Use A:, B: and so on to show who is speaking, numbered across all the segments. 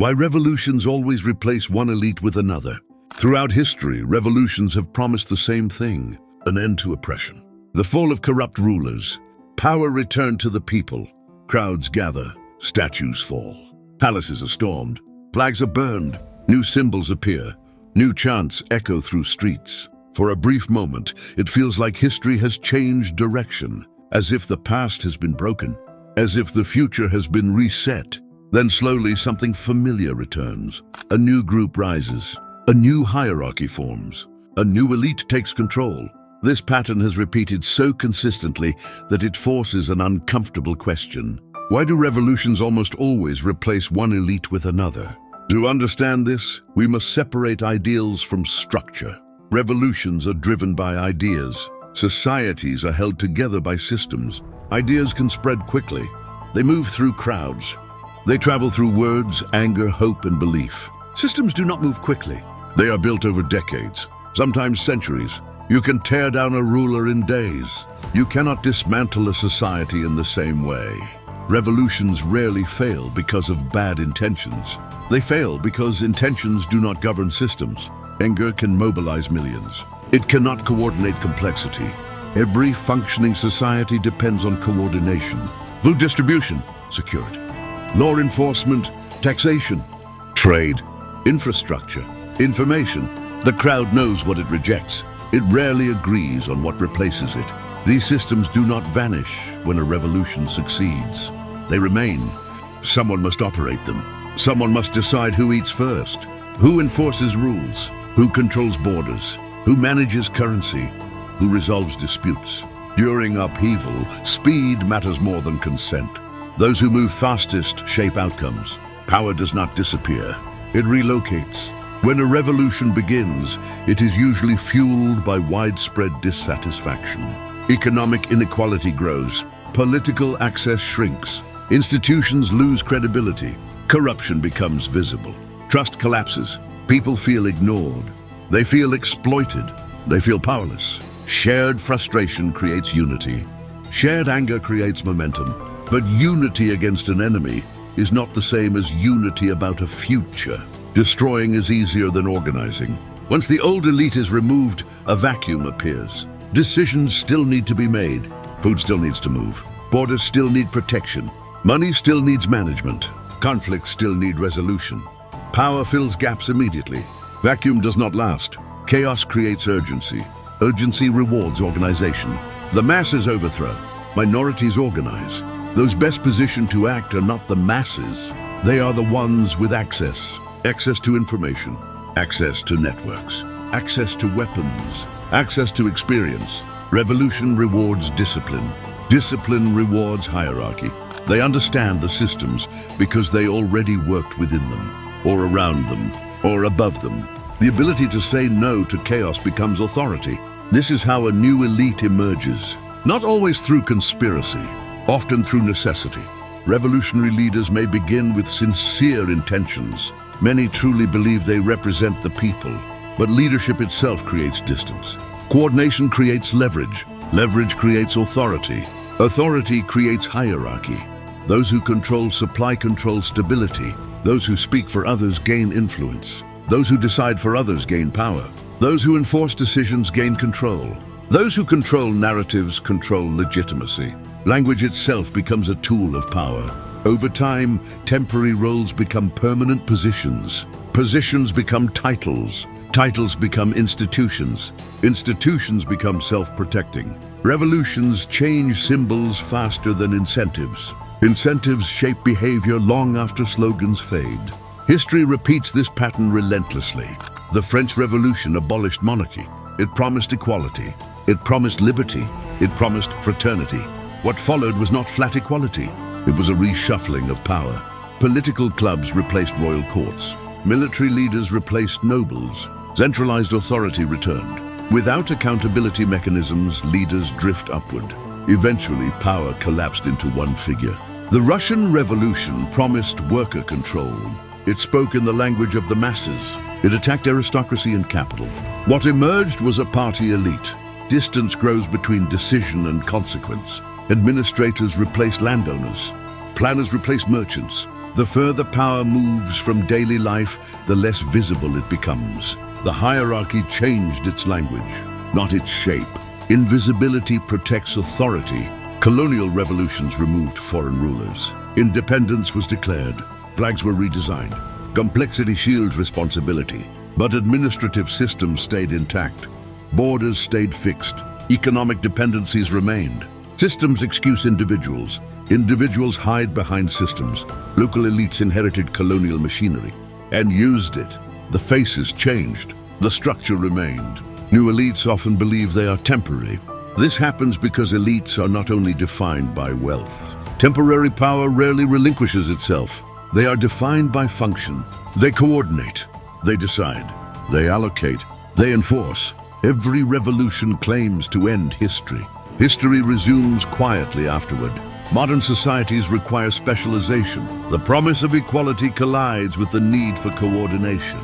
A: Why revolutions always replace one elite with another. Throughout history, revolutions have promised the same thing: an end to oppression. The fall of corrupt rulers. Power returned to the people. Crowds gather. Statues fall. Palaces are stormed. Flags are burned. New symbols appear. New chants echo through streets. For a brief moment, it feels like history has changed direction, as if the past has been broken, as if the future has been reset. Then slowly something familiar returns. A new group rises. A new hierarchy forms. A new elite takes control. This pattern has repeated so consistently that it forces an uncomfortable question. Why do revolutions almost always replace one elite with another? To understand this, we must separate ideals from structure. Revolutions are driven by ideas. Societies are held together by systems. Ideas can spread quickly. They move through crowds. They travel through words, anger, hope, and belief. Systems do not move quickly. They are built over decades, sometimes centuries. You can tear down a ruler in days. You cannot dismantle a society in the same way. Revolutions rarely fail because of bad intentions. They fail because intentions do not govern systems. Anger can mobilize millions. It cannot coordinate complexity. Every functioning society depends on coordination. Food distribution, security. Law enforcement, taxation. Trade, infrastructure, information. The crowd knows what it rejects. It rarely agrees on what replaces it. These systems do not vanish when a revolution succeeds. They remain. Someone must operate them. Someone must decide who eats first, who enforces rules, who controls borders, who manages currency, who resolves disputes. During upheaval, speed matters more than consent. Those who move fastest shape outcomes. Power does not disappear. It relocates. When a revolution begins, it is usually fueled by widespread dissatisfaction. Economic inequality grows. Political access shrinks. Institutions lose credibility. Corruption becomes visible. Trust collapses. People feel ignored. They feel exploited. They feel powerless. Shared frustration creates unity. Shared anger creates momentum. But unity against an enemy is not the same as unity about a future. Destroying is easier than organizing. Once the old elite is removed, a vacuum appears. Decisions still need to be made. Food still needs to move. Borders still need protection. Money still needs management. Conflicts still need resolution. Power fills gaps immediately. Vacuum does not last. Chaos creates urgency. Urgency rewards organization. The masses overthrow. Minorities organize. Those best positioned to act are not the masses. They are the ones with access. Access to information. Access to networks. Access to weapons. Access to experience. Revolution rewards discipline. Discipline rewards hierarchy. They understand the systems because they already worked within them, or around them, or above them. The ability to say no to chaos becomes authority. This is how a new elite emerges. Not always through conspiracy, often through necessity. Revolutionary leaders may begin with sincere intentions. Many truly believe they represent the people, but leadership itself creates distance. Coordination creates leverage. Leverage creates authority. Authority creates hierarchy. Those who control supply control stability. Those who speak for others gain influence. Those who decide for others gain power. Those who enforce decisions gain control. Those who control narratives control legitimacy. Language itself becomes a tool of power. Over time, temporary roles become permanent positions. Positions become titles. Titles become institutions. Institutions become self-protecting. Revolutions change symbols faster than incentives. Incentives shape behavior long after slogans fade. History repeats this pattern relentlessly. The French Revolution abolished monarchy. It promised equality. It promised liberty. It promised fraternity. What followed was not flat equality. It was a reshuffling of power. Political clubs replaced royal courts. Military leaders replaced nobles. Centralized authority returned. Without accountability mechanisms, leaders drift upward. Eventually, power collapsed into one figure. The Russian Revolution promised worker control. It spoke in the language of the masses. It attacked aristocracy and capital. What emerged was a party elite. Distance grows between decision and consequence. Administrators replaced landowners. Planners replaced merchants. The further power moves from daily life, the less visible it becomes. The hierarchy changed its language, not its shape. Invisibility protects authority. Colonial revolutions removed foreign rulers. Independence was declared. Flags were redesigned. Complexity shields responsibility. But administrative systems stayed intact. Borders stayed fixed. Economic dependencies remained. Systems excuse individuals. Individuals hide behind systems. Local elites inherited colonial machinery and used it. The faces changed. The structure remained. New elites often believe they are temporary. This happens because elites are not only defined by wealth. Temporary power rarely relinquishes itself. They are defined by function. They coordinate. They decide. They allocate. They enforce. Every revolution claims to end history. History resumes quietly afterward. Modern societies require specialization. The promise of equality collides with the need for coordination.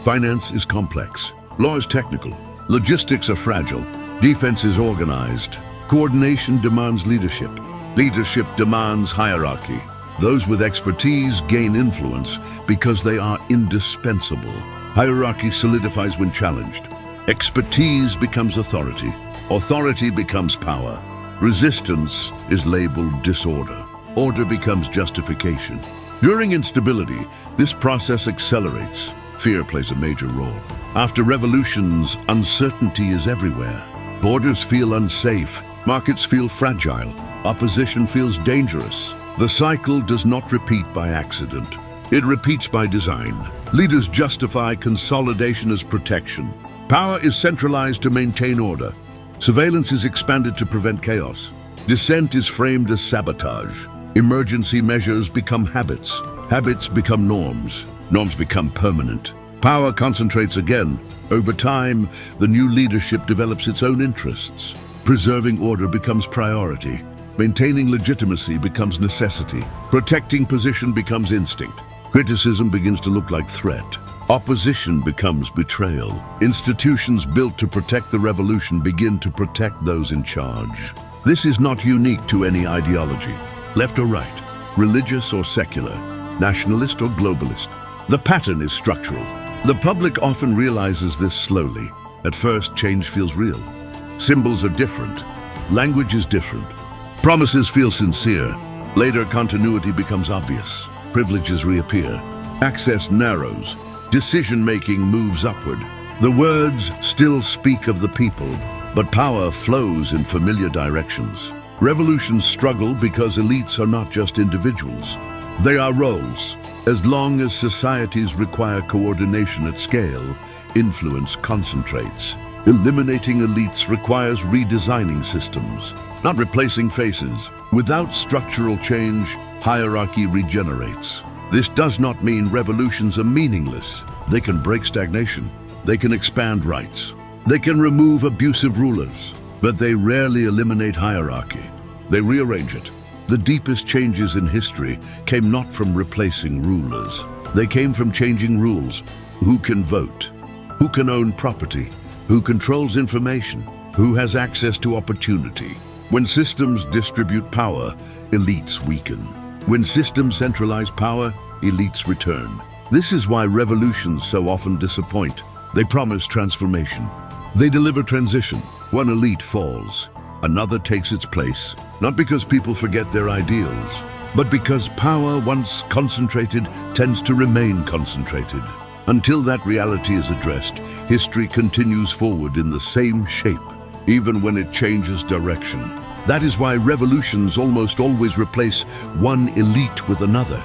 A: Finance is complex. Law is technical. Logistics are fragile. Defense is organized. Coordination demands leadership. Leadership demands hierarchy. Those with expertise gain influence because they are indispensable. Hierarchy solidifies when challenged. Expertise becomes authority. Authority becomes power. Resistance is labeled disorder. Order becomes justification. During instability, this process accelerates. Fear plays a major role. After revolutions, uncertainty is everywhere. Borders feel unsafe. Markets feel fragile. Opposition feels dangerous. The cycle does not repeat by accident. It repeats by design. Leaders justify consolidation as protection. Power is centralized to maintain order. Surveillance is expanded to prevent chaos. Dissent is framed as sabotage. Emergency measures become habits. Habits become norms. Norms become permanent. Power concentrates again. Over time, the new leadership develops its own interests. Preserving order becomes priority. Maintaining legitimacy becomes necessity. Protecting position becomes instinct. Criticism begins to look like threat. Opposition becomes betrayal. Institutions built to protect the revolution begin to protect those in charge. This is not unique to any ideology, left or right, religious or secular, nationalist or globalist. The pattern is structural. The public often realizes this slowly. At first, change feels real. Symbols are different. Language is different. Promises feel sincere. Later, continuity becomes obvious. Privileges reappear. Access narrows. Decision-making moves upward. The words still speak of the people, but power flows in familiar directions. Revolutions struggle because elites are not just individuals. They are roles. As long as societies require coordination at scale, influence concentrates. Eliminating elites requires redesigning systems, not replacing faces. Without structural change, hierarchy regenerates. This does not mean revolutions are meaningless. They can break stagnation. They can expand rights. They can remove abusive rulers. But they rarely eliminate hierarchy. They rearrange it. The deepest changes in history came not from replacing rulers. They came from changing rules. Who can vote? Who can own property? Who controls information? Who has access to opportunity? When systems distribute power, elites weaken. When systems centralize power, elites return. This is why revolutions so often disappoint. They promise transformation. They deliver transition. One elite falls. Another takes its place, not because people forget their ideals, but because power, once concentrated, tends to remain concentrated. Until that reality is addressed, history continues forward in the same shape, even when it changes direction. That is why revolutions almost always replace one elite with another.